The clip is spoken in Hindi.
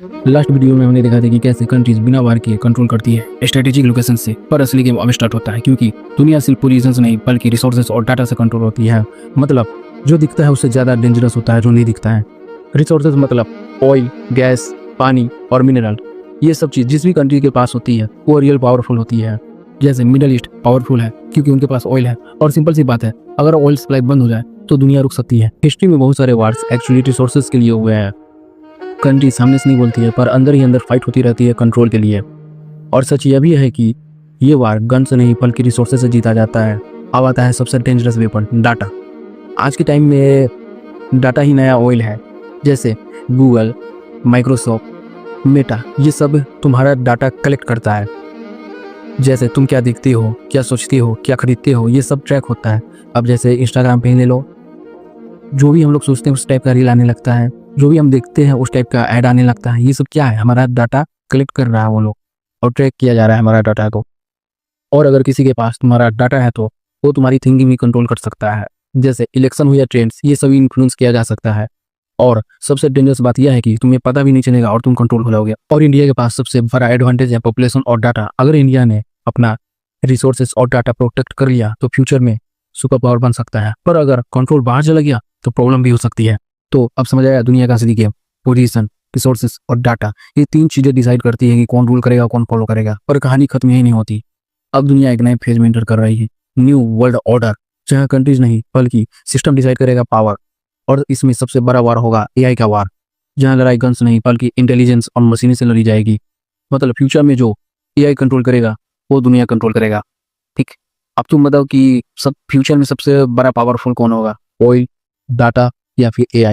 लास्ट वीडियो में हमने देखा था कि कैसे कंट्रीज बिना वार के कंट्रोल करती है स्ट्रेटेजिक लोकेशन से, पर असली गेम अब स्टार्ट होता है क्योंकि दुनिया सिर्फ पोजीशंस नहीं बल्कि रिसोर्सेज और डाटा से कंट्रोल होती है। मतलब जो दिखता है उससे ज़्यादा डेंजरस होता है जो नहीं दिखता है। रिसोर्सेज मतलब ऑयल, गैस, पानी और मिनरल, ये सब चीज़ जिस भी कंट्री के पास होती है वो रियल पावरफुल होती है। जैसे मिडल ईस्ट पावरफुल है क्योंकि उनके पास ऑयल है, और सिंपल सी बात है, अगर ऑयल सप्लाई बंद हो जाए तो दुनिया रुक सकती है। हिस्ट्री में बहुत सारे वार्स एक्चुअली रिसोर्सेज के लिए हुए हैं। कंट्री सामने से नहीं बोलती है पर अंदर ही अंदर फाइट होती रहती है कंट्रोल के लिए। और सच यह भी है कि ये वार गन से नहीं बल्कि रिसोर्सेज से जीता जाता है। अब आता है सबसे डेंजरस वेपन, डाटा। आज के टाइम में डाटा ही नया ऑयल है। जैसे गूगल, माइक्रोसॉफ्ट, मेटा, ये सब तुम्हारा डाटा कलेक्ट करता है। जैसे तुम क्या देखते हो, क्या सोचते हो, क्या खरीदते हो, ये सब ट्रैक होता है। अब जैसे इंस्टाग्राम पे ही ले लो, जो भी हम लोग सोचते हैं उस टाइप का रील आने लगता है, जो भी हम देखते हैं उस टाइप का ऐड आने लगता है। ये सब क्या है? हमारा डाटा कलेक्ट कर रहा है वो लोग, और ट्रैक किया जा रहा है हमारा डाटा को। और अगर किसी के पास तुम्हारा डाटा है तो वो तुम्हारी थिंकिंग भी कंट्रोल कर सकता है। जैसे इलेक्शन हो या ट्रेंड्स, ये सभी इन्फ्लुएंस किया जा सकता है। और सबसे डेंजरस बात यह है कि तुम्हें पता भी नहीं चलेगा और तुम कंट्रोल हो जाओगे। और इंडिया के पास सबसे बड़ा एडवांटेज है पॉपुलेशन और डाटा। अगर इंडिया ने अपना रिसोर्सेज और डाटा प्रोटेक्ट कर लिया तो फ्यूचर में सुपर पावर बन सकता है। पर अगर कंट्रोल बाहर चला गया तो प्रॉब्लम भी हो सकती है। तो अब समझ आया दुनिया का असली गेम। पोजीशन, रिसोर्सेज और डाटा, ये तीन चीजें डिसाइड करती है कि कौन रूल करेगा, कौन फॉलो करेगा। पर कहानी खत्म यही नहीं होती। अब दुनिया एक नए फेज में एंटर कर रही है, न्यू वर्ल्ड ऑर्डर, जहाँ कंट्रीज नहीं बल्कि सिस्टम डिसाइड करेगा पावर। और इसमें सबसे बड़ा वार होगा एआई का वार, जहाँ लड़ाई गन्स नहीं बल्कि इंटेलिजेंस और मशीन से लड़ी जाएगी। मतलब फ्यूचर में जो एआई कंट्रोल करेगा वो दुनिया कंट्रोल करेगा। ठीक, अब तुम बताओ कि सब फ्यूचर में सबसे बड़ा पावरफुल कौन होगा, ऑयल, डाटा या फिर एआई?